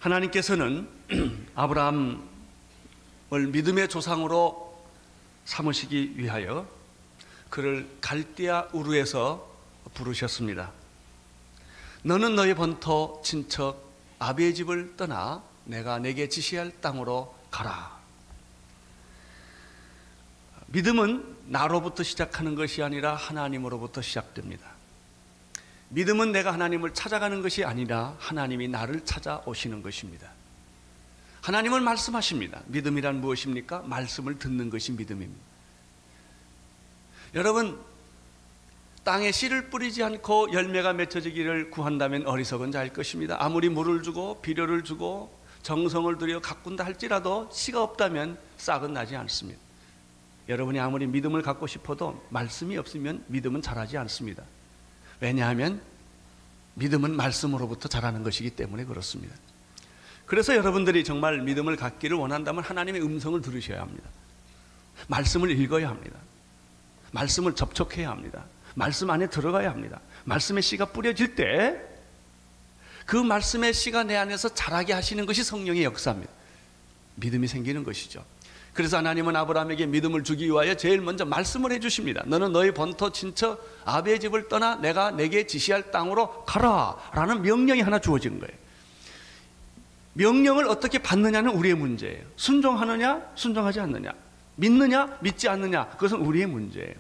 하나님께서는 아브라함을 믿음의 조상으로 삼으시기 위하여 그를 갈대아 우르에서 부르셨습니다. 너는 너의 본토 친척 아비의 집을 떠나 내가 내게 지시할 땅으로 가라. 믿음은 나로부터 시작하는 것이 아니라 하나님으로부터 시작됩니다. 믿음은 내가 하나님을 찾아가는 것이 아니라 하나님이 나를 찾아오시는 것입니다. 하나님은 말씀하십니다. 믿음이란 무엇입니까? 말씀을 듣는 것이 믿음입니다. 여러분, 땅에 씨를 뿌리지 않고 열매가 맺혀지기를 구한다면 어리석은 자일 것입니다. 아무리 물을 주고 비료를 주고 정성을 들여 가꾼다 할지라도 씨가 없다면 싹은 나지 않습니다. 여러분이 아무리 믿음을 갖고 싶어도 말씀이 없으면 믿음은 자라지 않습니다. 왜냐하면 믿음은 말씀으로부터 자라는 것이기 때문에 그렇습니다. 그래서 여러분들이 정말 믿음을 갖기를 원한다면 하나님의 음성을 들으셔야 합니다. 말씀을 읽어야 합니다. 말씀을 접촉해야 합니다. 말씀 안에 들어가야 합니다. 말씀의 씨가 뿌려질 때 그 말씀의 씨가 내 안에서 자라게 하시는 것이 성령의 역사입니다. 믿음이 생기는 것이죠. 그래서 하나님은 아브라함에게 믿음을 주기 위하여 제일 먼저 말씀을 해주십니다. 너는 너희 본토 친척 아비의 집을 떠나 내가 내게 지시할 땅으로 가라 라는 명령이 하나 주어진 거예요. 명령을 어떻게 받느냐는 우리의 문제예요. 순종하느냐 순종하지 않느냐, 믿느냐 믿지 않느냐, 그것은 우리의 문제예요.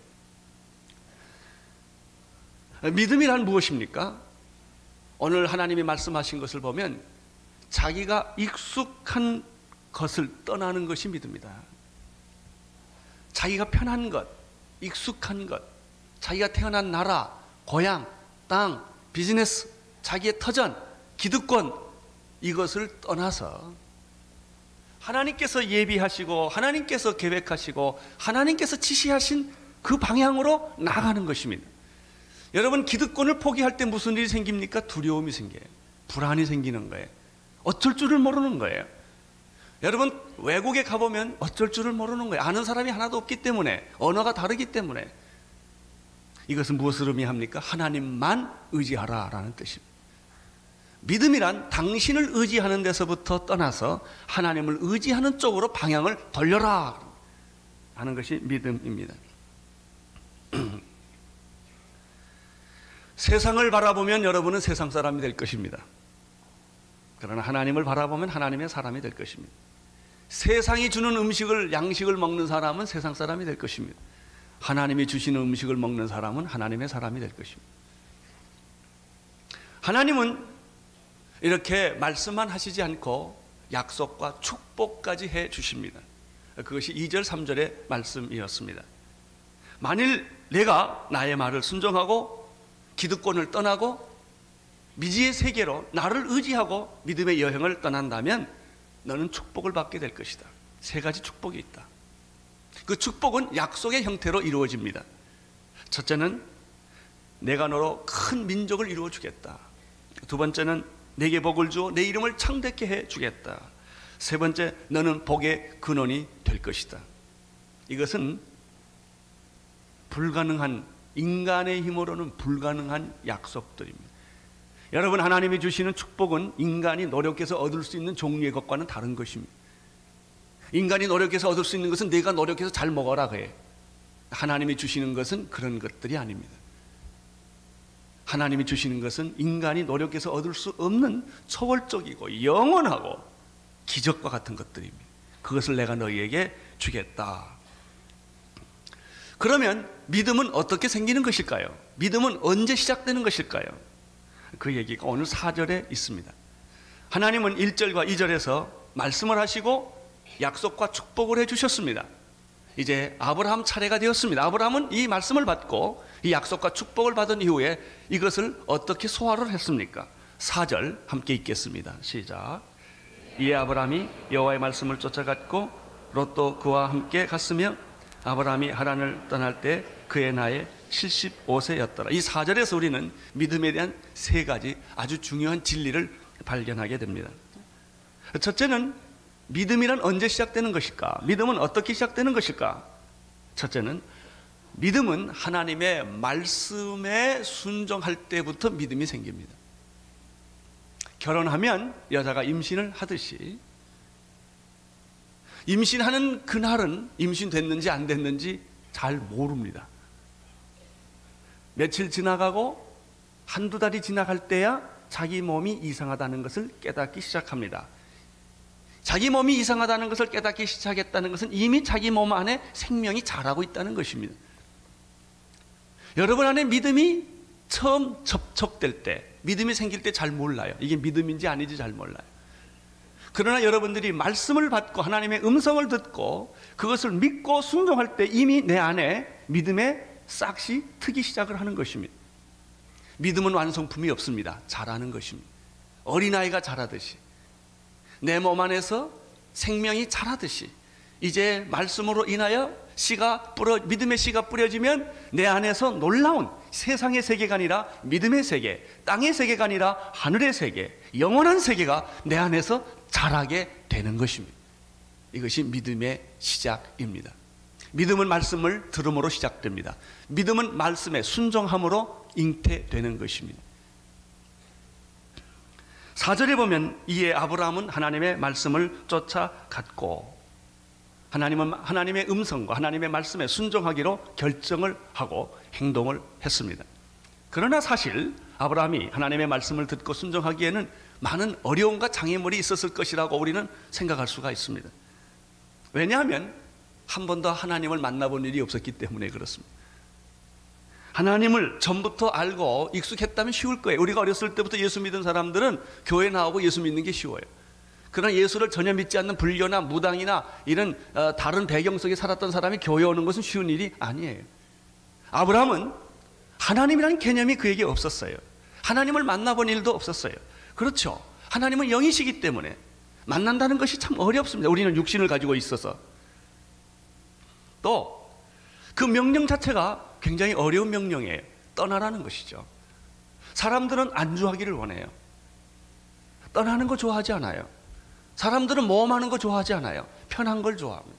믿음이란 무엇입니까? 오늘 하나님이 말씀하신 것을 보면 자기가 익숙한 것을 떠나는 것이 믿음이다. 자기가 편한 것, 익숙한 것, 자기가 태어난 나라, 고향, 땅, 비즈니스, 자기의 터전, 기득권, 이것을 떠나서 하나님께서 예비하시고 하나님께서 계획하시고 하나님께서 지시하신 그 방향으로 나가는 것입니다. 여러분, 기득권을 포기할 때 무슨 일이 생깁니까? 두려움이 생겨요. 불안이 생기는 거예요. 어쩔 줄을 모르는 거예요. 여러분, 외국에 가보면 어쩔 줄을 모르는 거예요. 아는 사람이 하나도 없기 때문에, 언어가 다르기 때문에. 이것은 무엇을 의미합니까? 하나님만 의지하라 라는 뜻입니다. 믿음이란 당신을 의지하는 데서부터 떠나서 하나님을 의지하는 쪽으로 방향을 돌려라 하는 것이 믿음입니다. 세상을 바라보면 여러분은 세상 사람이 될 것입니다. 그러나 하나님을 바라보면 하나님의 사람이 될 것입니다. 세상이 주는 음식을, 양식을 먹는 사람은 세상 사람이 될 것입니다. 하나님이 주시는 음식을 먹는 사람은 하나님의 사람이 될 것입니다. 하나님은 이렇게 말씀만 하시지 않고 약속과 축복까지 해 주십니다. 그것이 2절 3절의 말씀이었습니다. 만일 내가 나의 말을 순종하고 기득권을 떠나고 미지의 세계로 나를 의지하고 믿음의 여행을 떠난다면 너는 축복을 받게 될 것이다. 3가지 축복이 있다. 그 축복은 약속의 형태로 이루어집니다. 첫째는 내가 너로 큰 민족을 이루어 주겠다. 두 번째는 내게 복을 주어 내 이름을 창대케 해 주겠다. 세 번째, 너는 복의 근원이 될 것이다. 이것은 불가능한, 인간의 힘으로는 불가능한 약속들입니다. 여러분, 하나님이 주시는 축복은 인간이 노력해서 얻을 수 있는 종류의 것과는 다른 것입니다. 인간이 노력해서 얻을 수 있는 것은 내가 노력해서 잘 먹어라 그래. 하나님이 주시는 것은 그런 것들이 아닙니다. 하나님이 주시는 것은 인간이 노력해서 얻을 수 없는 초월적이고 영원하고 기적과 같은 것들입니다. 그것을 내가 너희에게 주겠다. 그러면 믿음은 어떻게 생기는 것일까요? 믿음은 언제 시작되는 것일까요? 그 얘기가 오늘 4절에 있습니다. 하나님은 1절과 2절에서 말씀을 하시고 약속과 축복을 해주셨습니다. 이제 아브라함 차례가 되었습니다. 아브라함은 이 말씀을 받고 이 약속과 축복을 받은 이후에 이것을 어떻게 소화를 했습니까? 4절 함께 읽겠습니다. 시작. 이에 아브라함이 여호와의 말씀을 쫓아갔고 롯도 그와 함께 갔으며 아브라함이 하란을 떠날 때 그의 나이 75세였더라. 이 4절에서 우리는 믿음에 대한 3가지 아주 중요한 진리를 발견하게 됩니다. 첫째는 믿음이란 언제 시작되는 것일까? 믿음은 어떻게 시작되는 것일까? 첫째는 믿음은 하나님의 말씀에 순종할 때부터 믿음이 생깁니다. 결혼하면 여자가 임신을 하듯이 임신하는 그날은 임신됐는지 안 됐는지 잘 모릅니다. 며칠 지나가고 한두 달이 지나갈 때야 자기 몸이 이상하다는 것을 깨닫기 시작합니다. 자기 몸이 이상하다는 것을 깨닫기 시작했다는 것은 이미 자기 몸 안에 생명이 자라고 있다는 것입니다. 여러분 안에 믿음이 처음 접촉될 때, 믿음이 생길 때 잘 몰라요. 이게 믿음인지 아닌지 잘 몰라요. 그러나 여러분들이 말씀을 받고 하나님의 음성을 듣고 그것을 믿고 순종할 때 이미 내 안에 믿음의 싹이 트기 시작을 하는 것입니다. 믿음은 완성품이 없습니다. 자라는 것입니다. 어린아이가 자라듯이 내 몸 안에서 생명이 자라듯이 이제 말씀으로 인하여 믿음의 씨가 뿌려지면 내 안에서 놀라운 세상의 세계가 아니라 믿음의 세계, 땅의 세계가 아니라 하늘의 세계, 영원한 세계가 내 안에서 자라게 되는 것입니다. 이것이 믿음의 시작입니다. 믿음은 말씀을 들음으로 시작됩니다. 믿음은 말씀에 순종함으로 잉태되는 것입니다. 4절에 보면 이에 아브라함은 하나님의 말씀을 쫓아갔고 하나님은 하나님의 음성과 하나님의 말씀에 순종하기로 결정을 하고 행동을 했습니다. 그러나 사실 아브라함이 하나님의 말씀을 듣고 순종하기에는 많은 어려움과 장애물이 있었을 것이라고 우리는 생각할 수가 있습니다. 왜냐하면 한 번도 하나님을 만나본 일이 없었기 때문에 그렇습니다. 하나님을 전부터 알고 익숙했다면 쉬울 거예요. 우리가 어렸을 때부터 예수 믿은 사람들은 교회 나오고 예수 믿는 게 쉬워요. 그러나 예수를 전혀 믿지 않는 불교나 무당이나 이런 다른 배경 속에 살았던 사람이 교회 오는 것은 쉬운 일이 아니에요. 아브라함은 하나님이라는 개념이 그에게 없었어요. 하나님을 만나본 일도 없었어요. 그렇죠. 하나님은 영이시기 때문에 만난다는 것이 참 어렵습니다. 우리는 육신을 가지고 있어서. 또 그 명령 자체가 굉장히 어려운 명령이에요. 떠나라는 것이죠. 사람들은 안주하기를 원해요. 떠나는 거 좋아하지 않아요. 사람들은 모험하는 거 좋아하지 않아요. 편한 걸 좋아합니다.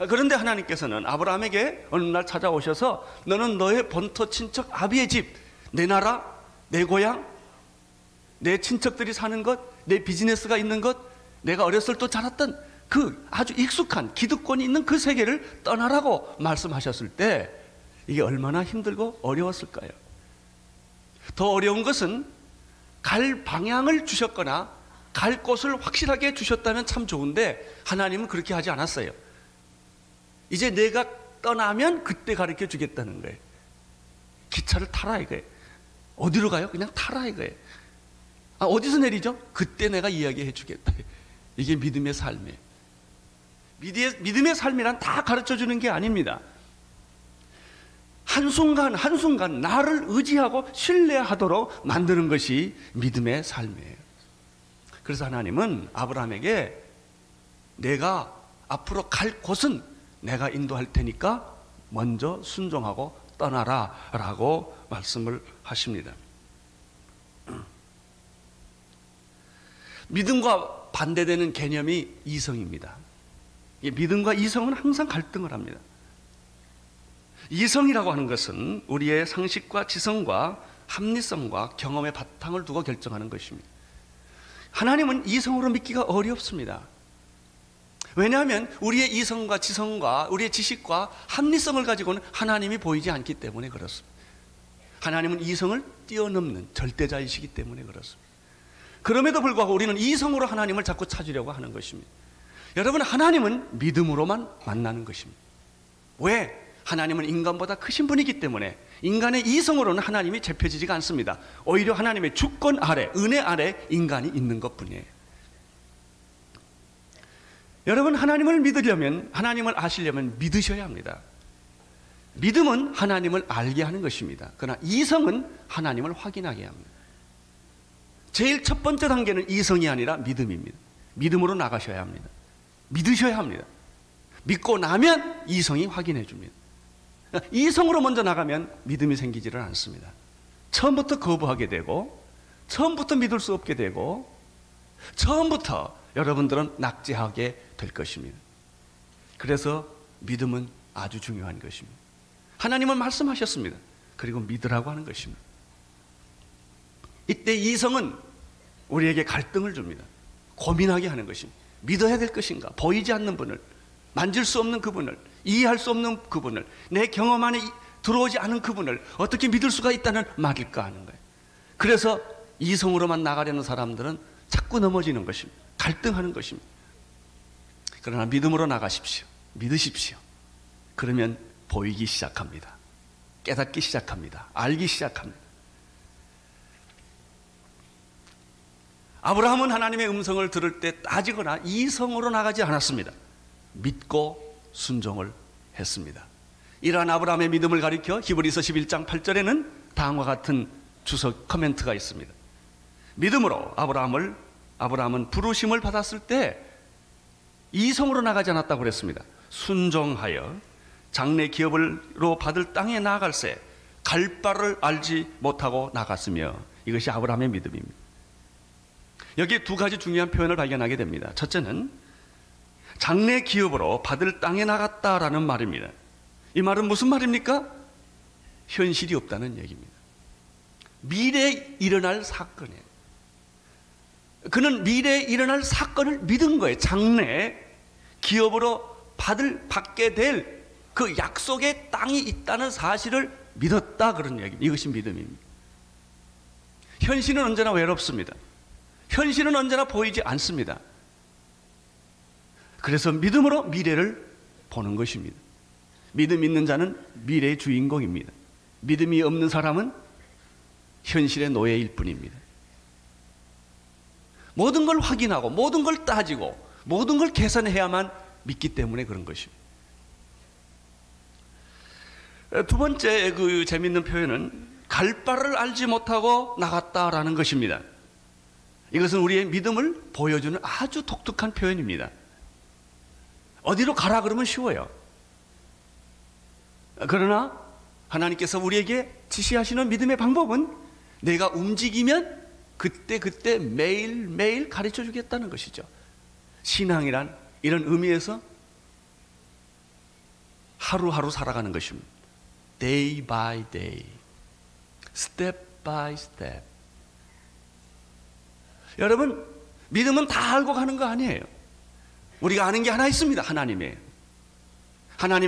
그런데 하나님께서는 아브라함에게 어느 날 찾아오셔서 너는 너의 본토 친척 아비의 집, 내 나라, 내 고향, 내 친척들이 사는 것, 내 비즈니스가 있는 것, 내가 어렸을 때 자랐던 그 아주 익숙한 기득권이 있는 그 세계를 떠나라고 말씀하셨을 때 이게 얼마나 힘들고 어려웠을까요? 더 어려운 것은 갈 방향을 주셨거나 갈 곳을 확실하게 주셨다면 참 좋은데 하나님은 그렇게 하지 않았어요. 이제 내가 떠나면 그때 가르쳐 주겠다는 거예요. 기차를 타라 이거예요. 어디로 가요? 그냥 타라 이거예요. 어디서 내리죠? 그때 내가 이야기해 주겠다. 이게 믿음의 삶이에요. 믿음의 삶이란 다 가르쳐 주는 게 아닙니다. 한순간 한순간 나를 의지하고 신뢰하도록 만드는 것이 믿음의 삶이에요. 그래서 하나님은 아브라함에게 내가 앞으로 갈 곳은 내가 인도할 테니까 먼저 순종하고 떠나라 라고 말씀을 하십니다. 믿음과 반대되는 개념이 이성입니다. 믿음과 이성은 항상 갈등을 합니다. 이성이라고 하는 것은 우리의 상식과 지성과 합리성과 경험의 바탕을 두고 결정하는 것입니다. 하나님은 이성으로 믿기가 어렵습니다. 왜냐하면 우리의 이성과 지성과 우리의 지식과 합리성을 가지고는 하나님이 보이지 않기 때문에 그렇습니다. 하나님은 이성을 뛰어넘는 절대자이시기 때문에 그렇습니다. 그럼에도 불구하고 우리는 이성으로 하나님을 자꾸 찾으려고 하는 것입니다. 여러분, 하나님은 믿음으로만 만나는 것입니다. 왜? 하나님은 인간보다 크신 분이기 때문에 인간의 이성으로는 하나님이 잡혀지지가 않습니다. 오히려 하나님의 주권 아래, 은혜 아래 인간이 있는 것뿐이에요. 여러분, 하나님을 믿으려면, 하나님을 아시려면 믿으셔야 합니다. 믿음은 하나님을 알게 하는 것입니다. 그러나 이성은 하나님을 확인하게 합니다. 제일 첫 번째 단계는 이성이 아니라 믿음입니다. 믿음으로 나가셔야 합니다. 믿으셔야 합니다. 믿고 나면 이성이 확인해 줍니다. 이성으로 먼저 나가면 믿음이 생기지를 않습니다. 처음부터 거부하게 되고, 처음부터 믿을 수 없게 되고, 처음부터 여러분들은 낙제하게 될 것입니다. 그래서 믿음은 아주 중요한 것입니다. 하나님은 말씀하셨습니다. 그리고 믿으라고 하는 것입니다. 이때 이성은 우리에게 갈등을 줍니다. 고민하게 하는 것입니다. 믿어야 될 것인가? 보이지 않는 분을, 만질 수 없는 그분을, 이해할 수 없는 그분을, 내 경험 안에 들어오지 않은 그분을 어떻게 믿을 수가 있다는 말일까 하는 거예요. 그래서 이성으로만 나가려는 사람들은 자꾸 넘어지는 것입니다. 갈등하는 것입니다. 그러나 믿음으로 나가십시오. 믿으십시오. 그러면 보이기 시작합니다. 깨닫기 시작합니다. 알기 시작합니다. 아브라함은 하나님의 음성을 들을 때 따지거나 이성으로 나가지 않았습니다. 믿고 순종을 했습니다. 이러한 아브라함의 믿음을 가리켜 히브리서 11장 8절에는 다음과 같은 주석 코멘트가 있습니다. 믿음으로 아브라함은 부르심을 받았을 때 이성으로 나가지 않았다고 그랬습니다. 순종하여 장래 기업으로 받을 땅에 나아갈새 갈 바를 알지 못하고 나갔으며, 이것이 아브라함의 믿음입니다. 여기에 두 가지 중요한 표현을 발견하게 됩니다. 첫째는 장래 기업으로 받을 땅에 나갔다라는 말입니다. 이 말은 무슨 말입니까? 현실이 없다는 얘기입니다. 미래에 일어날 사건이에요. 그는 미래에 일어날 사건을 믿은 거예요. 장래 기업으로 받게 될 그 약속의 땅이 있다는 사실을 믿었다, 그런 얘기입니다. 이것이 믿음입니다. 현실은 언제나 외롭습니다. 현실은 언제나 보이지 않습니다. 그래서 믿음으로 미래를 보는 것입니다. 믿음 있는 자는 미래의 주인공입니다. 믿음이 없는 사람은 현실의 노예일 뿐입니다. 모든 걸 확인하고 모든 걸 따지고 모든 걸 계산해야만 믿기 때문에 그런 것입니다. 두 번째 그 재미있는 표현은 갈 바를 알지 못하고 나갔다라는 것입니다. 이것은 우리의 믿음을 보여주는 아주 독특한 표현입니다. 어디로 가라 그러면 쉬워요. 그러나 하나님께서 우리에게 지시하시는 믿음의 방법은 내가 움직이면 그때 매일매일 가르쳐 주겠다는 것이죠. 신앙이란 이런 의미에서 하루하루 살아가는 것입니다. Day by day, step by step. 여러분, 믿음은 다 알고 가는 거 아니에요. 우리가 아는 게 하나 있습니다. 하나님이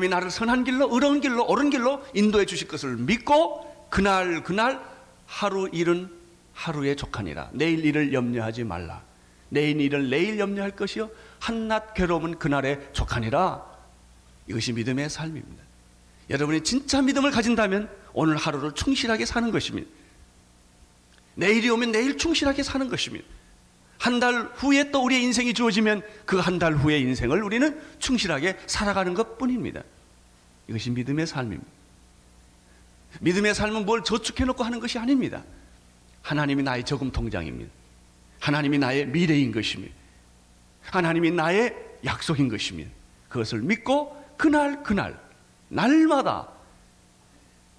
나를 선한 길로, 의로운 길로, 옳은 길로 인도해 주실 것을 믿고 그날 하루 일은 하루에 족하니라. 내일 일을 염려하지 말라. 내일 일을 내일 염려할 것이요 한낱 괴로움은 그날에 족하니라. 이것이 믿음의 삶입니다. 여러분이 진짜 믿음을 가진다면 오늘 하루를 충실하게 사는 것입니다. 내일이 오면 내일 충실하게 사는 것입니다. 한 달 후에 또 우리의 인생이 주어지면 그 한 달 후의 인생을 우리는 충실하게 살아가는 것뿐입니다. 이것이 믿음의 삶입니다. 믿음의 삶은 뭘 저축해놓고 하는 것이 아닙니다. 하나님이 나의 저금 통장입니다. 하나님이 나의 미래인 것입니다. 하나님이 나의 약속인 것입니다. 그것을 믿고 그날 날마다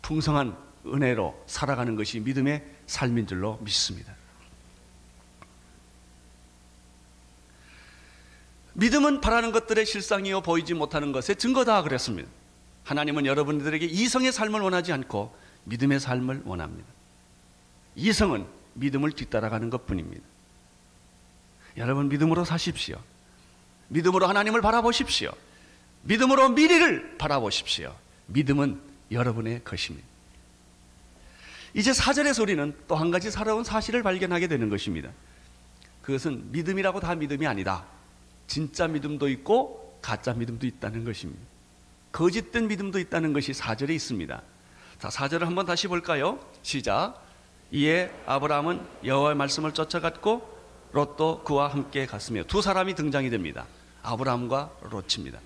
풍성한 은혜로 살아가는 것이 믿음의 삶인 줄로 믿습니다. 믿음은 바라는 것들의 실상이요 보이지 못하는 것의 증거다 그랬습니다. 하나님은 여러분들에게 이성의 삶을 원하지 않고 믿음의 삶을 원합니다. 이성은 믿음을 뒤따라가는 것뿐입니다. 여러분, 믿음으로 사십시오. 믿음으로 하나님을 바라보십시오. 믿음으로 미래를 바라보십시오. 믿음은 여러분의 것입니다. 이제 4절에서 우리는 또 한 가지 살아온 사실을 발견하게 되는 것입니다. 그것은 믿음이라고 다 믿음이 아니다. 진짜 믿음도 있고 가짜 믿음도 있다는 것입니다. 거짓된 믿음도 있다는 것이 4절에 있습니다. 자, 4절을 한번 다시 볼까요? 시작. 이에 아브라함은 여호와의 말씀을 쫓아갔고 롯도 그와 함께 갔으며, 두 사람이 등장이 됩니다. 아브라함과 롯입니다.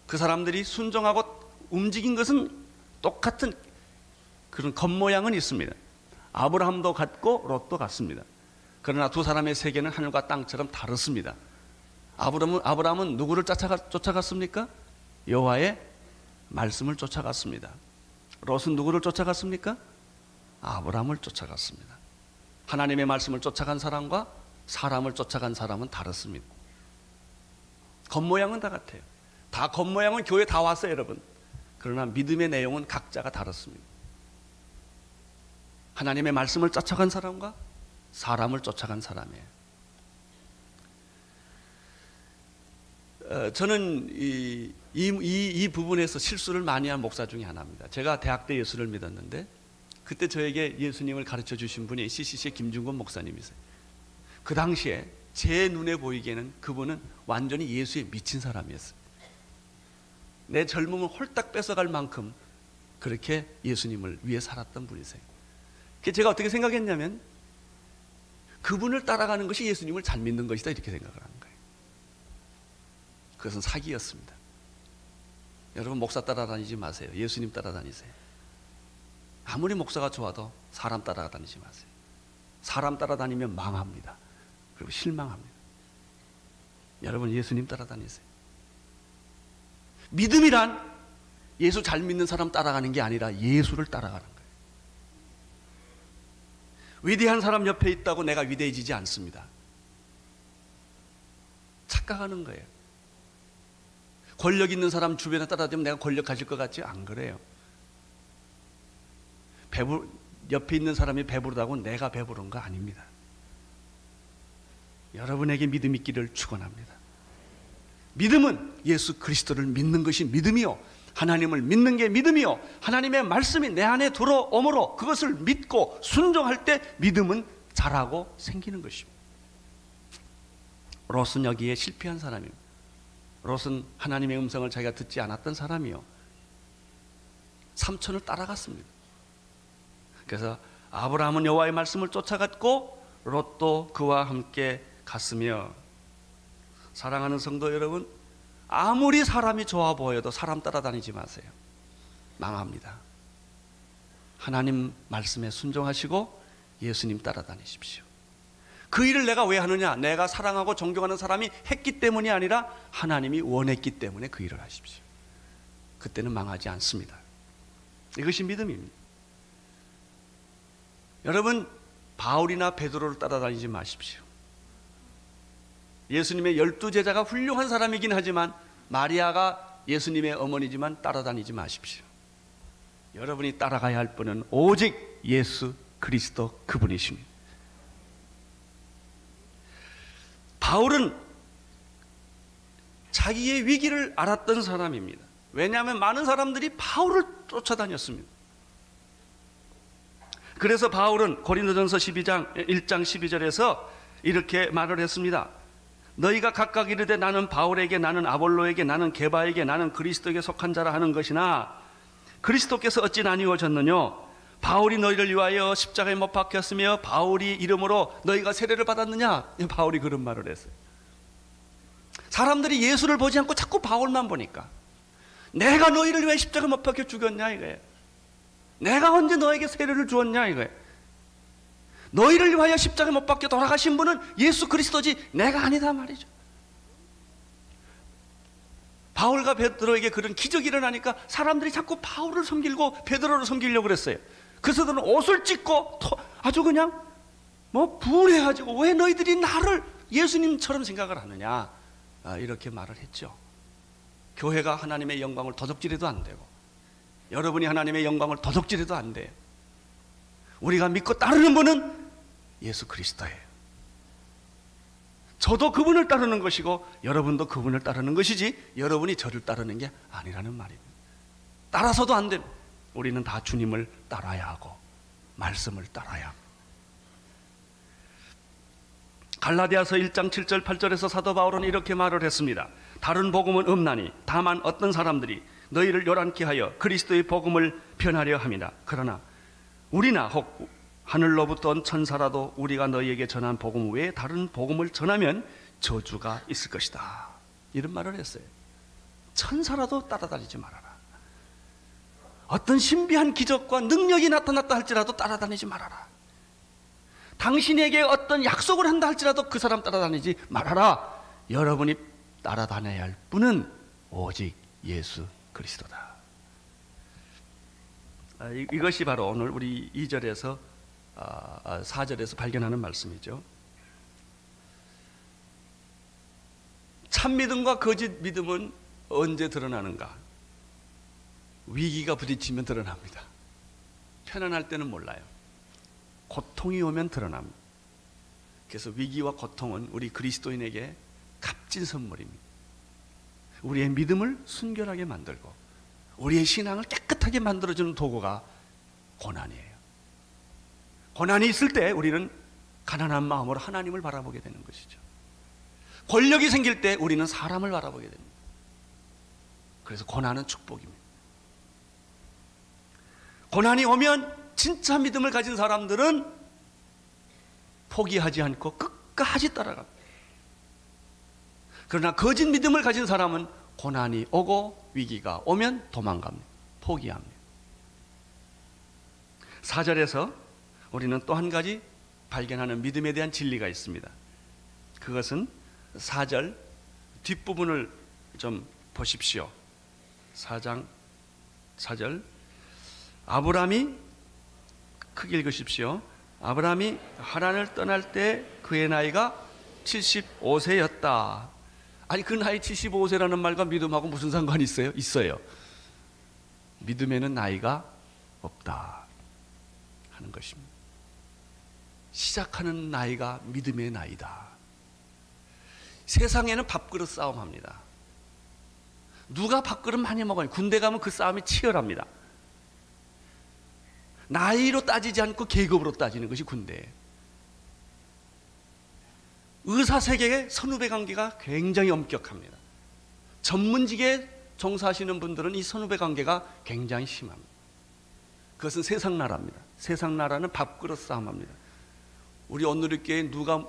그 사람들이 순종하고 움직인 것은 똑같은 그런 겉모양은 있습니다. 아브라함도 같고 롯도 같습니다. 그러나 두 사람의 세계는 하늘과 땅처럼 다릅니다. 아브라함은 누구를 쫓아갔습니까? 여호와의 말씀을 쫓아갔습니다. 롯은 누구를 쫓아갔습니까? 아브라함을 쫓아갔습니다. 하나님의 말씀을 쫓아간 사람과 사람을 쫓아간 사람은 다릅니다. 겉모양은 다 같아요. 다 겉모양은 교회 다 왔어요, 여러분. 그러나 믿음의 내용은 각자가 다릅니다. 하나님의 말씀을 쫓아간 사람과 사람을 쫓아간 사람이에요. 저는 이 부분에서 실수를 많이 한 목사 중에 하나입니다. 제가 대학 때 예수를 믿었는데 그때 저에게 예수님을 가르쳐 주신 분이 CCC의 김중건 목사님이세요. 그 당시에 제 눈에 보이기에는 그분은 완전히 예수에 미친 사람이었어요. 내 젊음을 홀딱 뺏어갈 만큼 그렇게 예수님을 위해 살았던 분이세요. 제가 어떻게 생각했냐면 그분을 따라가는 것이 예수님을 잘 믿는 것이다 이렇게 생각을 하는 거예요. 그것은 사기였습니다. 여러분 목사 따라다니지 마세요. 예수님 따라다니세요. 아무리 목사가 좋아도 사람 따라다니지 마세요. 사람 따라다니면 망합니다. 그리고 실망합니다. 여러분 예수님 따라다니세요. 믿음이란 예수 잘 믿는 사람 따라가는 게 아니라 예수를 따라가는 거예요. 위대한 사람 옆에 있다고 내가 위대해지지 않습니다. 착각하는 거예요. 권력 있는 사람 주변에 따라다니면 내가 권력 가질 것 같지? 안 그래요. 옆에 있는 사람이 배부르다고 내가 배부른 거 아닙니다. 여러분에게 믿음 있기를 축원합니다. 믿음은 예수 그리스도를 믿는 것이 믿음이요, 하나님을 믿는 게 믿음이요, 하나님의 말씀이 내 안에 들어오므로 그것을 믿고 순종할 때 믿음은 자라고 생기는 것입니다. 롯은 여기에 실패한 사람입니다. 롯은 하나님의 음성을 자기가 듣지 않았던 사람이요, 삼촌을 따라갔습니다. 그래서 아브라함은 여호와의 말씀을 쫓아갔고 롯도 그와 함께 갔으며, 사랑하는 성도 여러분, 아무리 사람이 좋아 보여도 사람 따라다니지 마세요. 망합니다. 하나님 말씀에 순종하시고 예수님 따라다니십시오. 그 일을 내가 왜 하느냐? 내가 사랑하고 존경하는 사람이 했기 때문이 아니라 하나님이 원했기 때문에 그 일을 하십시오. 그때는 망하지 않습니다. 이것이 믿음입니다. 여러분, 바울이나 베드로를 따라다니지 마십시오. 예수님의 12제자가 훌륭한 사람이긴 하지만 마리아가 예수님의 어머니지만 따라다니지 마십시오. 여러분이 따라가야 할 분은 오직 예수 그리스도 그분이십니다. 바울은 자기의 위기를 알았던 사람입니다. 왜냐하면 많은 사람들이 바울을 쫓아다녔습니다. 그래서 바울은 고린도전서 1장 12절에서 이렇게 말을 했습니다. 너희가 각각 이르되 나는 바울에게, 나는 아볼로에게, 나는 게바에게, 나는 그리스도에게 속한 자라 하는 것이나 그리스도께서 어찌 나뉘어졌느냐? 바울이 너희를 위하여 십자가에 못 박혔으며 바울이 이름으로 너희가 세례를 받았느냐? 바울이 그런 말을 했어요. 사람들이 예수를 보지 않고 자꾸 바울만 보니까 내가 너희를 위하여 십자가에 못 박혀 죽였냐 이거예요. 내가 언제 너에게 세례를 주었냐 이거예요. 너희를 위하여 십자가에 못 박혀 돌아가신 분은 예수 그리스도지 내가 아니다 말이죠. 바울과 베드로에게 그런 기적이 일어나니까 사람들이 자꾸 바울을 섬기고 베드로를 섬기려고 그랬어요. 그래서 그는 옷을 찢고 아주 그냥 분해가지고 왜 너희들이 나를 예수님처럼 생각을 하느냐, 이렇게 말을 했죠. 교회가 하나님의 영광을 도둑질해도 안 되고 여러분이 하나님의 영광을 도둑질해도 안 돼요. 우리가 믿고 따르는 분은 예수 그리스도예요. 저도 그분을 따르는 것이고 여러분도 그분을 따르는 것이지 여러분이 저를 따르는 게 아니라는 말입니다. 따라서도 안 됩니다. 우리는 다 주님을 따라야 하고 말씀을 따라야 합니다. 갈라디아서 1장 7절 8절에서 사도 바울은 이렇게 말을 했습니다. 다른 복음은 없나니 다만 어떤 사람들이 너희를 요란케 하여 그리스도의 복음을 변하려 함이다. 그러나 우리나 혹 하늘로부터 온 천사라도 우리가 너희에게 전한 복음 외에 다른 복음을 전하면 저주가 있을 것이다. 이런 말을 했어요. 천사라도 따라다니지 말아라. 어떤 신비한 기적과 능력이 나타났다 할지라도 따라다니지 말아라. 당신에게 어떤 약속을 한다 할지라도 그 사람 따라다니지 말아라. 여러분이 따라다녀야 할 분은 오직 예수 그리스도다. 이것이 바로 오늘 우리 2절에서 4절에서 발견하는 말씀이죠. 참 믿음과 거짓 믿음은 언제 드러나는가? 위기가 부딪히면 드러납니다. 편안할 때는 몰라요. 고통이 오면 드러납니다. 그래서 위기와 고통은 우리 그리스도인에게 값진 선물입니다. 우리의 믿음을 순결하게 만들고 우리의 신앙을 깨끗하게 만들어주는 도구가 고난이에요. 고난이 있을 때 우리는 가난한 마음으로 하나님을 바라보게 되는 것이죠. 권력이 생길 때 우리는 사람을 바라보게 됩니다. 그래서 고난은 축복입니다. 고난이 오면 진짜 믿음을 가진 사람들은 포기하지 않고 끝까지 따라갑니다. 그러나 거짓 믿음을 가진 사람은 고난이 오고 위기가 오면 도망갑니다. 포기합니다. 4절에서 우리는 또 한 가지 발견하는 믿음에 대한 진리가 있습니다. 그것은 4절 뒷부분을 좀 보십시오. 4장 4절 아브라함이 크게 읽으십시오. 아브라함이 하란을 떠날 때 그의 나이가 75세였다. 아니 그 나이 75세라는 말과 믿음하고 무슨 상관이 있어요? 있어요. 믿음에는 나이가 없다 하는 것입니다. 시작하는 나이가 믿음의 나이다. 세상에는 밥그릇 싸움합니다. 누가 밥그릇 많이 먹어요? 군대 가면 그 싸움이 치열합니다. 나이로 따지지 않고 계급으로 따지는 것이 군대예요. 의사 세계의 선후배 관계가 굉장히 엄격합니다. 전문직에 종사하시는 분들은 이 선후배 관계가 굉장히 심합니다. 그것은 세상 나라입니다. 세상 나라는 밥그릇 싸움합니다. 우리 온누리교회에 누가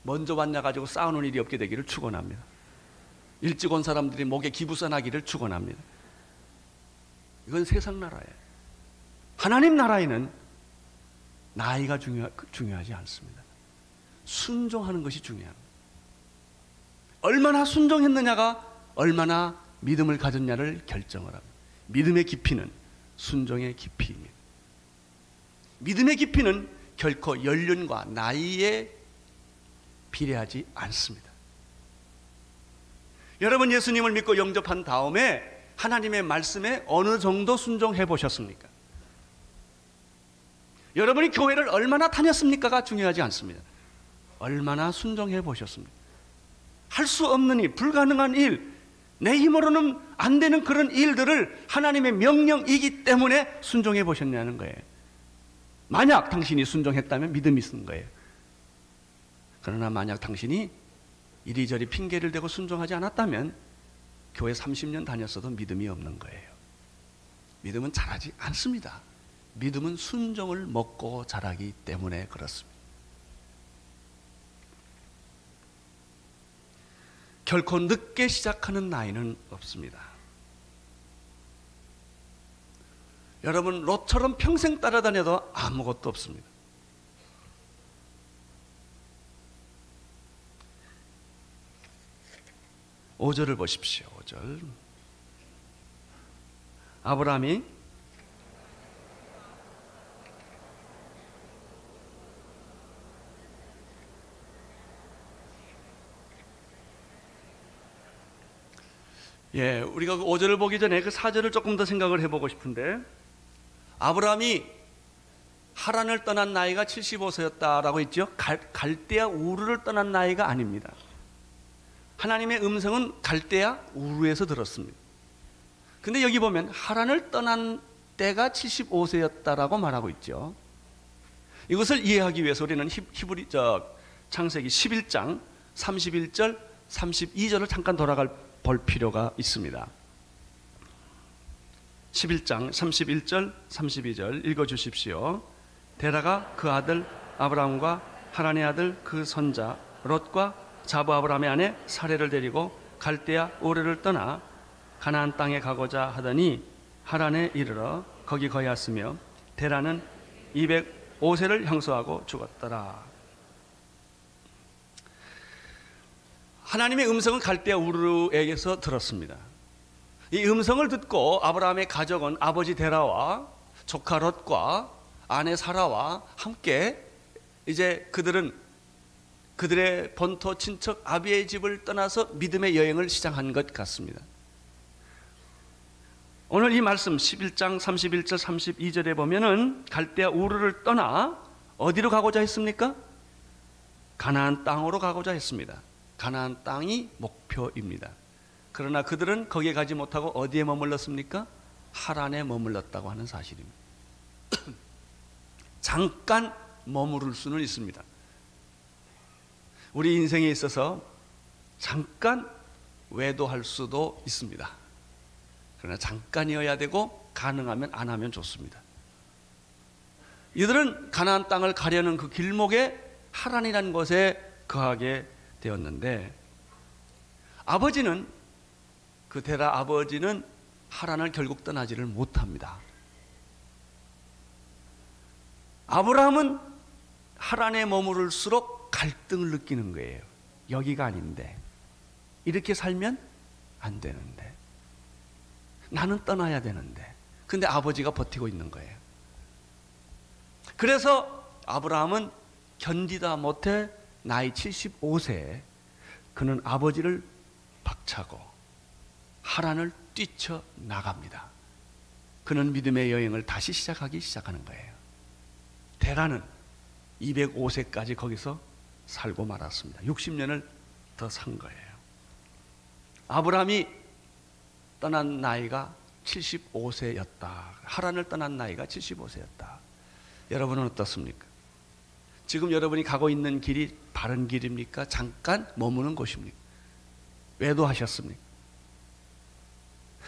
먼저 왔냐 가지고 싸우는 일이 없게 되기를 축원합니다. 일찍 온 사람들이 목에 기부선 하기를 축원합니다. 이건 세상 나라예요. 하나님 나라에는 나이가 중요하지 않습니다. 순종하는 것이 중요합니다. 얼마나 순종했느냐가 얼마나 믿음을 가졌냐를 결정을 합니다. 믿음의 깊이는 순종의 깊이입니다. 믿음의 깊이는 결코 연륜과 나이에 비례하지 않습니다. 여러분 예수님을 믿고 영접한 다음에 하나님의 말씀에 어느 정도 순종해 보셨습니까? 여러분이 교회를 얼마나 다녔습니까가 중요하지 않습니다. 얼마나 순종해 보셨습니까? 할 수 없는 일, 불가능한 일, 내 힘으로는 안 되는 그런 일들을 하나님의 명령이기 때문에 순종해 보셨냐는 거예요. 만약 당신이 순종했다면 믿음이 있는 거예요. 그러나 만약 당신이 이리저리 핑계를 대고 순종하지 않았다면 교회 30년 다녔어도 믿음이 없는 거예요. 믿음은 자라지 않습니다. 믿음은 순종을 먹고 자라기 때문에 그렇습니다. 결코 늦게 시작하는 나이는 없습니다. 여러분 롯처럼 평생 따라다녀도 아무것도 없습니다. (5절을) 보십시오. 5절 아브라함이 우리가 5절을 보기 전에 그 4절을 조금 더 생각을 해보고 싶은데 아브라함이 하란을 떠난 나이가 75세였다라고 했죠. 갈대아 우르를 떠난 나이가 아닙니다. 하나님의 음성은 갈대아 우르에서 들었습니다. 근데 여기 보면 하란을 떠난 때가 75세였다라고 말하고 있죠. 이것을 이해하기 위해서 우리는 창세기 11장 31절 32절을 잠깐 볼 필요가 있습니다. 11장 31절 32절 읽어주십시오. 데라가 그 아들 아브라함과 하란의 아들 그 손자 롯과 자부 아브라함의 아내 사레를 데리고 갈대아 우르를 떠나 가나안 땅에 가고자 하더니 하란에 이르러 거기 거하였으며 데라는 205세를 향수하고 죽었더라. 하나님의 음성은 갈대아 우르에게서 들었습니다. 이 음성을 듣고 아브라함의 가족은 아버지 데라와 조카 롯과 아내 사라와 함께 이제 그들의 본토 친척 아비의 집을 떠나서 믿음의 여행을 시작한 것 같습니다. 오늘 이 말씀 11장 31절 32절에 보면은 갈대아 우르를 떠나 어디로 가고자 했습니까? 가나안 땅으로 가고자 했습니다. 가나안 땅이 목표입니다. 그러나 그들은 거기에 가지 못하고 어디에 머물렀습니까? 하란에 머물렀다고 하는 사실입니다. 잠깐 머무를 수는 있습니다. 우리 인생에 있어서 잠깐 외도할 수도 있습니다. 그러나 잠깐이어야 되고 가능하면 안 하면 좋습니다. 이들은 가나안 땅을 가려는 그 길목에 하란이라는 곳에 거하게 되었는데, 아버지는, 그 데라 아버지는 하란을 결국 떠나지를 못합니다. 아브라함은 하란에 머무를수록 갈등을 느끼는 거예요. 여기가 아닌데, 이렇게 살면 안 되는데, 나는 떠나야 되는데, 근데 아버지가 버티고 있는 거예요. 그래서 아브라함은 견디다 못해 나이 75세에 그는 아버지를 박차고 하란을 뛰쳐나갑니다. 그는 믿음의 여행을 다시 시작하는 거예요. 데라는 205세까지 거기서 살고 말았습니다. 60년을 더 산 거예요. 아브라함이 떠난 나이가 75세였다. 하란을 떠난 나이가 75세였다. 여러분은 어떻습니까? 지금 여러분이 가고 있는 길이 바른 길입니까? 잠깐 머무는 곳입니까? 외도하셨습니까?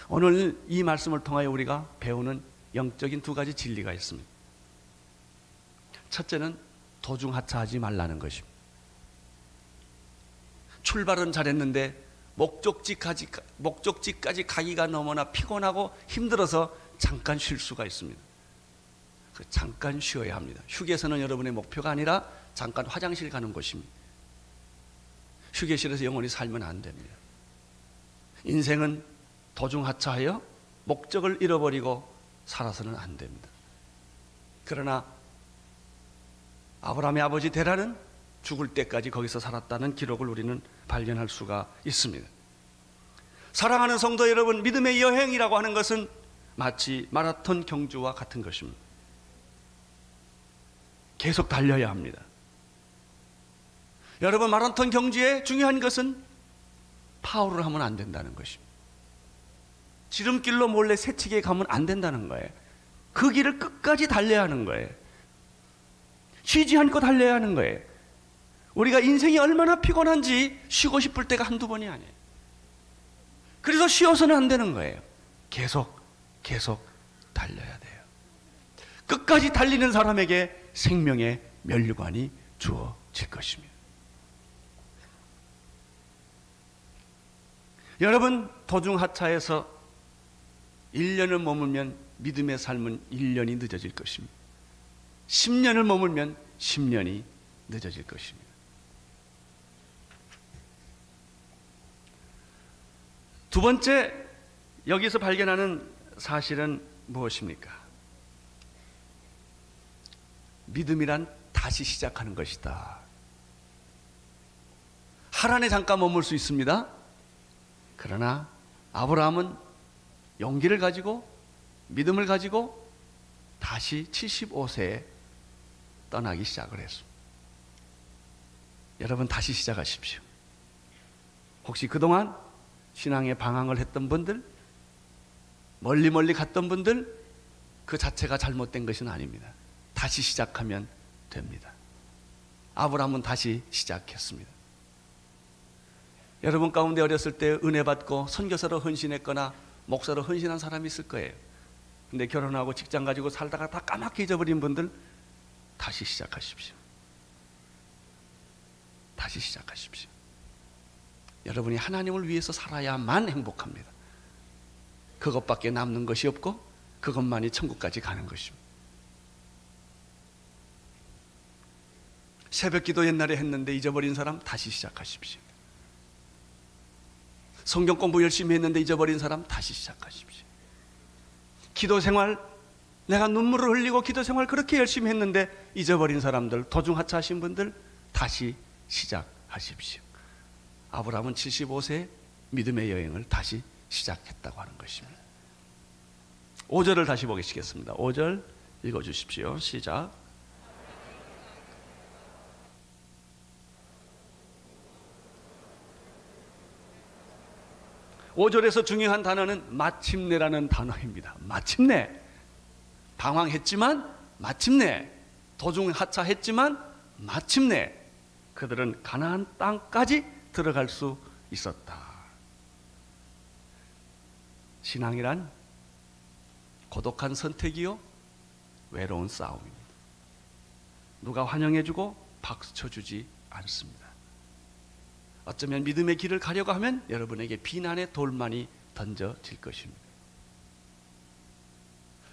오늘 이 말씀을 통하여 우리가 배우는 영적인 두 가지 진리가 있습니다. 첫째는 도중하차하지 말라는 것입니다. 출발은 잘했는데 목적지까지 가기가 너무나 피곤하고 힘들어서 잠깐 쉴 수가 있습니다. 잠깐 쉬어야 합니다. 휴게소는 여러분의 목표가 아니라 잠깐 화장실 가는 곳입니다. 휴게실에서 영원히 살면 안 됩니다. 인생은 도중하차하여 목적을 잃어버리고 살아서는 안 됩니다. 그러나 아브라함의 아버지 데라는 죽을 때까지 거기서 살았다는 기록을 우리는 발견할 수가 있습니다. 사랑하는 성도 여러분, 믿음의 여행이라고 하는 것은 마치 마라톤 경주와 같은 것입니다. 계속 달려야 합니다. 여러분, 마라톤 경주에 중요한 것은 파울을 하면 안 된다는 것입니다. 지름길로 몰래 새치기에 가면 안 된다는 거예요. 그 길을 끝까지 달려야 하는 거예요. 쉬지 않고 달려야 하는 거예요. 우리가 인생이 얼마나 피곤한지 쉬고 싶을 때가 한두 번이 아니에요. 그래서 쉬어서는 안 되는 거예요. 계속 달려야 돼요. 끝까지 달리는 사람에게 생명의 면류관이 주어질 것입니다. 여러분, 도중하차에서 1년을 머물면 믿음의 삶은 1년이 늦어질 것입니다. 10년을 머물면 10년이 늦어질 것입니다. 두 번째, 여기서 발견하는 사실은 무엇입니까? 믿음이란 다시 시작하는 것이다. 하란에 잠깐 머물 수 있습니다. 그러나 아브라함은 용기를 가지고 믿음을 가지고 다시 75세에 떠나기 시작을 했습니다. 여러분, 다시 시작하십시오. 혹시 그동안 신앙의 방황을 했던 분들, 멀리 갔던 분들, 그 자체가 잘못된 것은 아닙니다. 다시 시작하면 됩니다. 아브라함은 다시 시작했습니다. 여러분 가운데 어렸을 때 은혜 받고 선교사로 헌신했거나 목사로 헌신한 사람이 있을 거예요. 근데 결혼하고 직장 가지고 살다가 다 까맣게 잊어버린 분들, 다시 시작하십시오. 다시 시작하십시오. 여러분이 하나님을 위해서 살아야만 행복합니다. 그것밖에 남는 것이 없고 그것만이 천국까지 가는 것입니다. 새벽 기도 옛날에 했는데 잊어버린 사람, 다시 시작하십시오. 성경 공부 열심히 했는데 잊어버린 사람, 다시 시작하십시오. 기도 생활, 내가 눈물을 흘리고 기도 생활 그렇게 열심히 했는데 잊어버린 사람들, 도중하차하신 분들, 다시 시작하십시오. 아브라함은 75세 믿음의 여행을 다시 시작했다고 하는 것입니다. 5절을 다시 보시겠습니다. 5절 읽어주십시오. 시작. 5절에서 중요한 단어는 마침내라는 단어입니다. 마침내. 방황했지만 마침내, 도중하차했지만 마침내 그들은 가나안 땅까지 들어갈 수 있었다. 신앙이란 고독한 선택이요, 외로운 싸움입니다. 누가 환영해주고 박수 쳐주지 않습니다. 어쩌면 믿음의 길을 가려고 하면 여러분에게 비난의 돌만이 던져질 것입니다.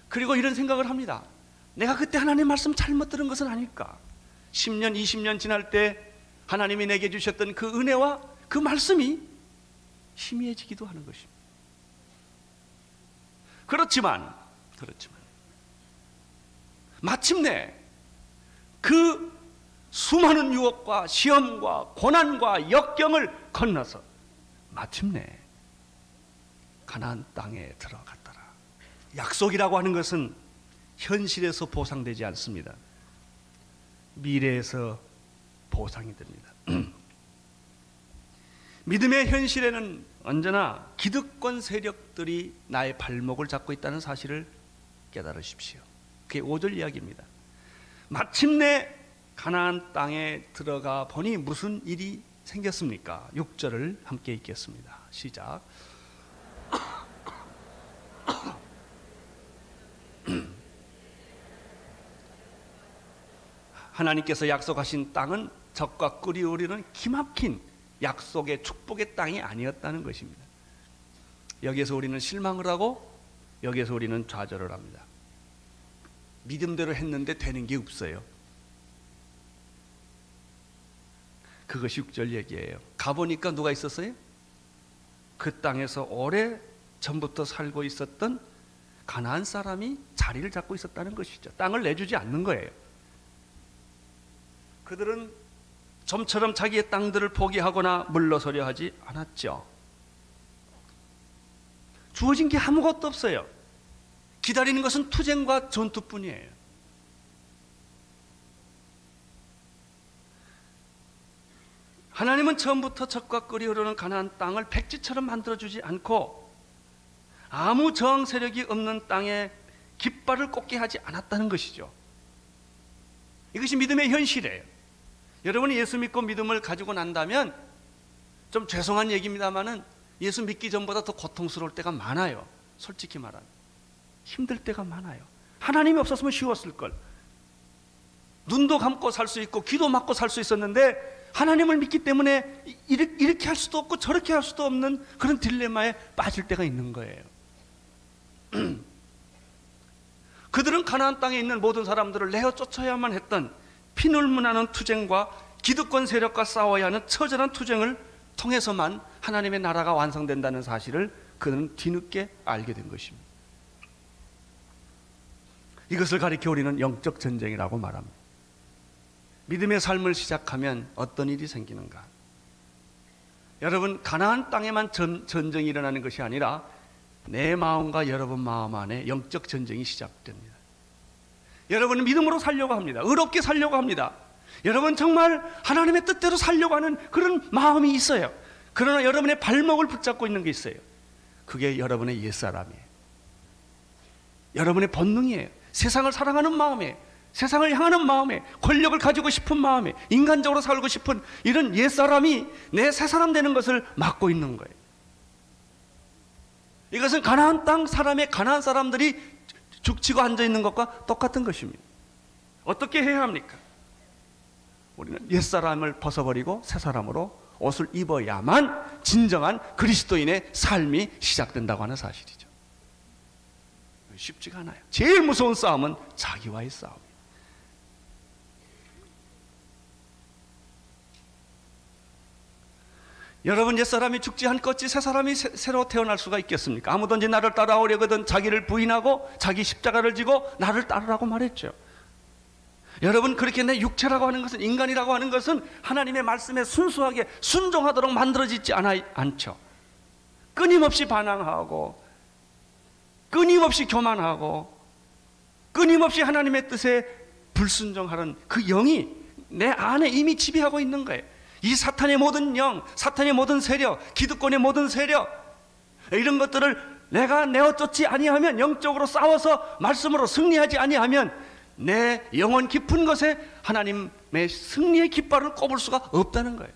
그리고 이런 생각을 합니다. 내가 그때 하나님의 말씀 잘못 들은 것은 아닐까? 10년, 20년 지날 때 하나님이 내게 주셨던 그 은혜와 그 말씀이 희미해지기도 하는 것입니다. 그렇지만 마침내 그 수많은 유혹과 시험과 고난과 역경을 건너서 마침내 가나안 땅에 들어갔더라. 약속이라고 하는 것은 현실에서 보상되지 않습니다. 미래에서 보상이 됩니다. 믿음의 현실에는 언제나 기득권 세력들이 나의 발목을 잡고 있다는 사실을 깨달으십시오. 그게 5절 이야기입니다. 마침내 가나안 땅에 들어가 보니 무슨 일이 생겼습니까? 6절을 함께 읽겠습니다. 시작. 하나님께서 약속하신 땅은 적과 꿀이 흐르는 기막힌 약속의 축복의 땅이 아니었다는 것입니다. 여기에서 우리는 실망을 하고 여기에서 우리는 좌절을 합니다. 믿음대로 했는데 되는 게 없어요. 그것이 6절 얘기예요. 가보니까 누가 있었어요? 그 땅에서 오래 전부터 살고 있었던 가나안 사람이 자리를 잡고 있었다는 것이죠. 땅을 내주지 않는 거예요. 그들은 좀처럼 자기의 땅들을 포기하거나 물러서려 하지 않았죠. 주어진 게 아무것도 없어요. 기다리는 것은 투쟁과 전투뿐이에요. 하나님은 처음부터 젖과 꿀이 흐르는 가나안 땅을 백지처럼 만들어주지 않고 아무 저항 세력이 없는 땅에 깃발을 꽂게 하지 않았다는 것이죠. 이것이 믿음의 현실이에요. 여러분이 예수 믿고 믿음을 가지고 난다면, 좀 죄송한 얘기입니다만은 예수 믿기 전보다 더 고통스러울 때가 많아요. 솔직히 말하면 힘들 때가 많아요. 하나님이 없었으면 쉬웠을 걸. 눈도 감고 살 수 있고 귀도 막고 살 수 있었는데 하나님을 믿기 때문에 이렇게 할 수도 없고 저렇게 할 수도 없는 그런 딜레마에 빠질 때가 있는 거예요. 그들은 가나안 땅에 있는 모든 사람들을 내어 쫓아야만 했던 피눈물 나는 투쟁과 기득권 세력과 싸워야 하는 처절한 투쟁을 통해서만 하나님의 나라가 완성된다는 사실을 그들은 뒤늦게 알게 된 것입니다. 이것을 가리켜 우리는 영적 전쟁이라고 말합니다. 믿음의 삶을 시작하면 어떤 일이 생기는가? 여러분, 가나안 땅에만 전쟁이 일어나는 것이 아니라 내 마음과 여러분 마음 안에 영적 전쟁이 시작됩니다. 여러분은 믿음으로 살려고 합니다. 의롭게 살려고 합니다. 여러분 정말 하나님의 뜻대로 살려고 하는 그런 마음이 있어요. 그러나 여러분의 발목을 붙잡고 있는 게 있어요. 그게 여러분의 옛사람이에요. 여러분의 본능이에요. 세상을 사랑하는 마음에, 세상을 향하는 마음에, 권력을 가지고 싶은 마음에, 인간적으로 살고 싶은 이런 옛사람이 내 새사람 되는 것을 막고 있는 거예요. 이것은 가나안 땅 사람의 가나안 사람들이 죽치고 앉아있는 것과 똑같은 것입니다. 어떻게 해야 합니까? 우리는 옛사람을 벗어버리고 새사람으로 옷을 입어야만 진정한 그리스도인의 삶이 시작된다고 하는 사실이죠. 쉽지가 않아요. 제일 무서운 싸움은 자기와의 싸움이에요. 여러분, 옛사람이 죽지 않겠지 새 사람이 새로 태어날 수가 있겠습니까? 아무든지 나를 따라오려거든 자기를 부인하고 자기 십자가를 지고 나를 따르라고 말했죠. 여러분, 그렇게 내 육체라고 하는 것은, 인간이라고 하는 것은 하나님의 말씀에 순수하게 순종하도록 만들어지지 않죠. 끊임없이 반항하고 끊임없이 교만하고 끊임없이 하나님의 뜻에 불순종하는 그 영이 내 안에 이미 지배하고 있는 거예요. 이 사탄의 모든 영, 사탄의 모든 세력, 기득권의 모든 세력, 이런 것들을 내가 내어쫓지 아니하면, 영적으로 싸워서 말씀으로 승리하지 아니하면 내 영혼 깊은 것에 하나님의 승리의 깃발을 꼽을 수가 없다는 거예요.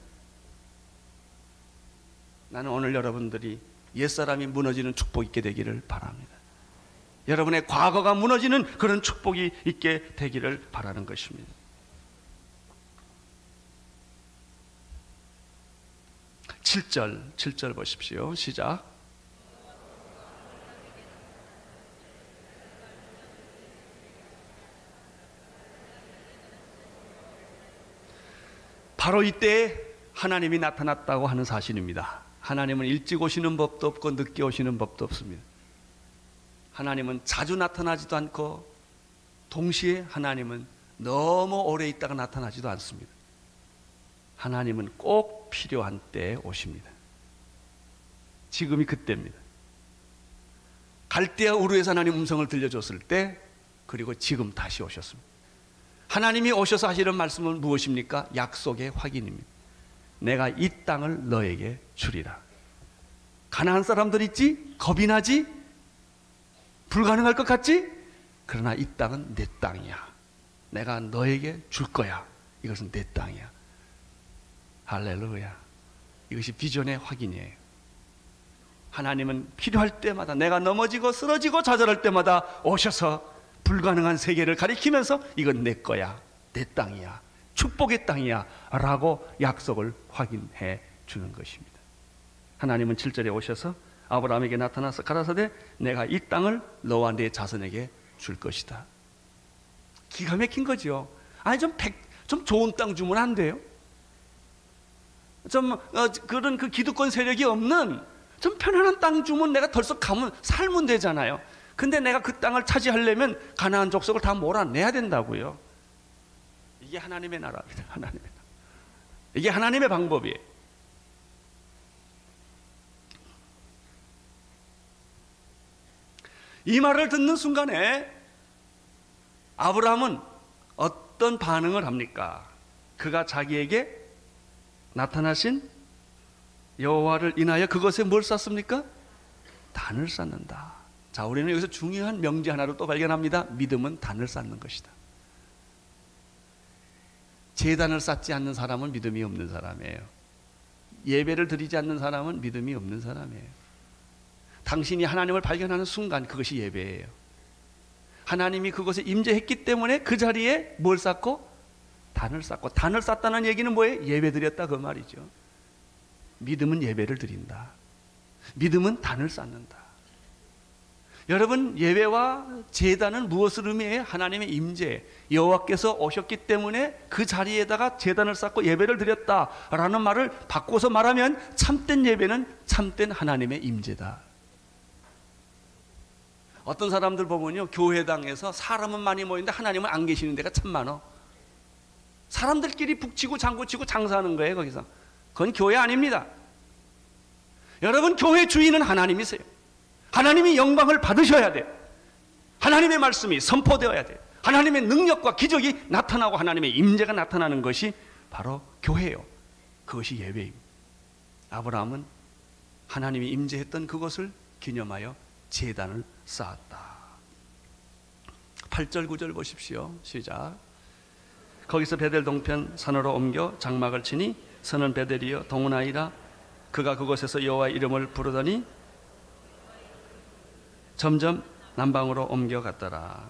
나는 오늘 여러분들이 옛사람이 무너지는 축복이 있게 되기를 바랍니다. 여러분의 과거가 무너지는 그런 축복이 있게 되기를 바라는 것입니다. 7절 보십시오. 시작. 바로 이때 하나님이 나타났다고 하는 사실입니다. 하나님은 일찍 오시는 법도 없고 늦게 오시는 법도 없습니다. 하나님은 자주 나타나지도 않고 동시에 하나님은 너무 오래 있다가 나타나지도 않습니다. 하나님은 꼭 필요한 때에 오십니다. 지금이 그때입니다. 갈대아 우르에서 하나님 음성을 들려줬을 때, 그리고 지금 다시 오셨습니다. 하나님이 오셔서 하시는 말씀은 무엇입니까? 약속의 확인입니다. 내가 이 땅을 너에게 주리라. 가나안 사람들 있지? 겁이 나지? 불가능할 것 같지? 그러나 이 땅은 내 땅이야. 내가 너에게 줄 거야. 이것은 내 땅이야. 할렐루야. 이것이 비전의 확인이에요. 하나님은 필요할 때마다, 내가 넘어지고 쓰러지고 좌절할 때마다 오셔서 불가능한 세계를 가리키면서 이건 내 거야, 내 땅이야, 축복의 땅이야 라고 약속을 확인해 주는 것입니다. 하나님은 7절에 오셔서 아브라함에게 나타나서 가라사대 내가 이 땅을 너와 네 자손에게 줄 것이다. 기가 막힌 거죠. 아니 좀 좋은 땅 주면 안 돼요? 그런 그 기득권 세력이 없는 좀 편안한 땅 주면 내가 덜썩 가면 살면 되잖아요. 근데 내가 그 땅을 차지하려면 가나안 족속을 다 몰아내야 된다고요. 이게 하나님의 나라입니다. 하나님의 나라. 이게 하나님의 방법이에요. 이 말을 듣는 순간에 아브라함은 어떤 반응을 합니까? 그가 자기에게 나타나신 여호와를 인하여 그것에 뭘 쌓습니까? 단을 쌓는다. 자, 우리는 여기서 중요한 명제 하나를 또 발견합니다. 믿음은 단을 쌓는 것이다. 제단을 쌓지 않는 사람은 믿음이 없는 사람이에요. 예배를 드리지 않는 사람은 믿음이 없는 사람이에요. 당신이 하나님을 발견하는 순간 그것이 예배예요. 하나님이 그것에 임재했기 때문에 그 자리에 뭘 쌓고? 단을 쌓고. 단을 쌓다는 얘기는 뭐예요? 예배 드렸다 그 말이죠. 믿음은 예배를 드린다. 믿음은 단을 쌓는다. 여러분, 예배와 제단은 무엇을 의미해요? 하나님의 임재, 여호와께서 오셨기 때문에 그 자리에다가 제단을 쌓고 예배를 드렸다라는 말을 바꿔서 말하면 참된 예배는 참된 하나님의 임재다. 어떤 사람들 보면요, 교회당에서 사람은 많이 모이는데 하나님은 안 계시는 데가 참 많아. 사람들끼리 북치고 장구치고 장사하는 거예요. 거기서. 그건 교회 아닙니다. 여러분, 교회 주인은 하나님이세요. 하나님이 영광을 받으셔야 돼요. 하나님의 말씀이 선포되어야 돼요. 하나님의 능력과 기적이 나타나고 하나님의 임재가 나타나는 것이 바로 교회예요. 그것이 예배입니다. 아브라함은 하나님이 임재했던 그것을 기념하여 제단을 쌓았다. 8절 9절 보십시오. 시작. 거기서 베델 동편 산으로 옮겨 장막을 치니 선은 베델이여 동은아이라. 그가 그곳에서 여호와의 이름을 부르더니 점점 남방으로 옮겨갔더라.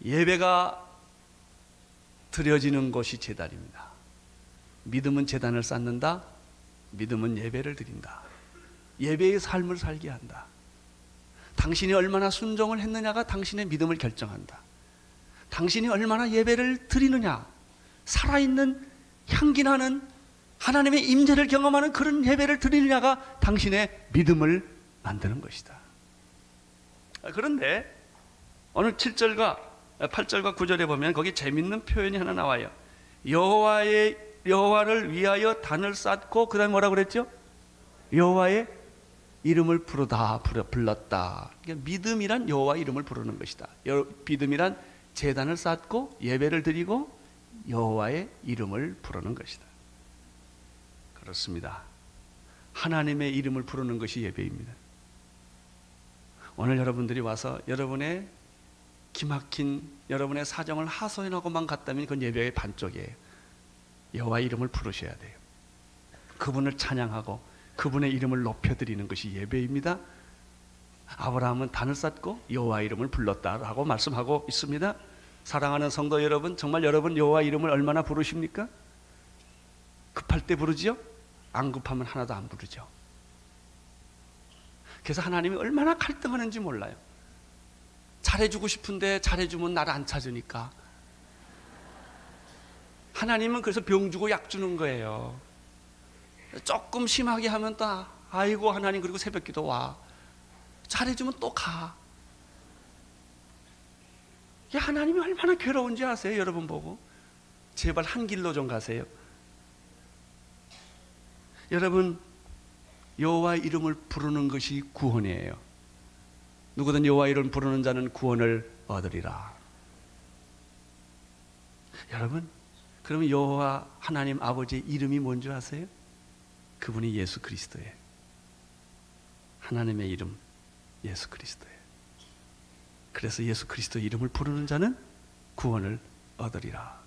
예배가 드려지는 곳이 제단입니다. 믿음은 제단을 쌓는다. 믿음은 예배를 드린다. 예배의 삶을 살게 한다. 당신이 얼마나 순종을 했느냐가 당신의 믿음을 결정한다. 당신이 얼마나 예배를 드리느냐, 살아있는 향기나는 하나님의 임재를 경험하는 그런 예배를 드리느냐가 당신의 믿음을 만드는 것이다. 그런데 오늘 7절과 8절과 9절에 보면 거기 재밌는 표현이 하나 나와요. 여호와를 위하여 단을 쌓고 그 다음에 뭐라고 그랬죠? 여호와의 이름을 불렀다. 그러니까 믿음이란 여호와의 이름을 부르는 것이다. 믿음이란 제단을 쌓고 예배를 드리고 여호와의 이름을 부르는 것이다. 그렇습니다. 하나님의 이름을 부르는 것이 예배입니다. 오늘 여러분들이 와서 여러분의 기막힌 여러분의 사정을 하소연하고만 갔다면 그건 예배의 반쪽이에요. 여호와 이름을 부르셔야 돼요. 그분을 찬양하고 그분의 이름을 높여드리는 것이 예배입니다. 아브라함은 단을 쌓고 여호와 이름을 불렀다라고 말씀하고 있습니다. 사랑하는 성도 여러분, 정말 여러분 여호와 이름을 얼마나 부르십니까? 급할 때 부르지요? 안 급하면 하나도 안 부르죠. 그래서 하나님이 얼마나 갈등하는지 몰라요. 잘해주고 싶은데 잘해주면 나를 안 찾으니까. 하나님은 그래서 병 주고 약 주는 거예요. 조금 심하게 하면 또 아이고 하나님, 그리고 새벽기도 와. 잘해주면 또 가. 하나님이 얼마나 괴로운지 아세요? 여러분 보고 제발 한 길로 좀 가세요. 여러분, 여호와 이름을 부르는 것이 구원이에요. 누구든 여호와 이름을 부르는 자는 구원을 얻으리라. 여러분, 그러면 여호와 하나님 아버지의 이름이 뭔지 아세요? 그분이 예수 그리스도예요. 하나님의 이름 예수 그리스도예요. 그래서 예수 그리스도 이름을 부르는 자는 구원을 얻으리라.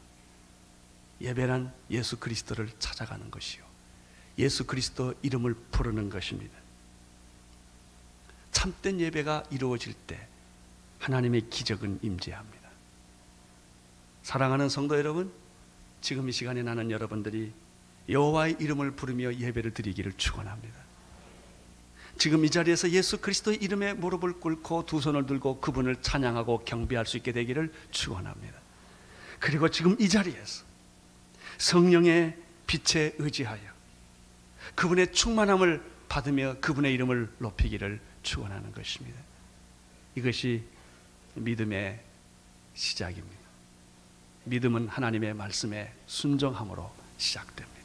예배란 예수 그리스도를 찾아가는 것이요, 예수 그리스도 이름을 부르는 것입니다. 참된 예배가 이루어질 때 하나님의 기적은 임재합니다. 사랑하는 성도 여러분, 지금 이 시간에 나는 여러분들이 여호와의 이름을 부르며 예배를 드리기를 축원합니다. 지금 이 자리에서 예수 그리스도의 이름에 무릎을 꿇고 두 손을 들고 그분을 찬양하고 경배할 수 있게 되기를 축원합니다. 그리고 지금 이 자리에서 성령의 빛에 의지하여 그분의 충만함을 받으며 그분의 이름을 높이기를 축원하는 것입니다. 이것이 믿음의 시작입니다. 믿음은 하나님의 말씀에 순종함으로 시작됩니다.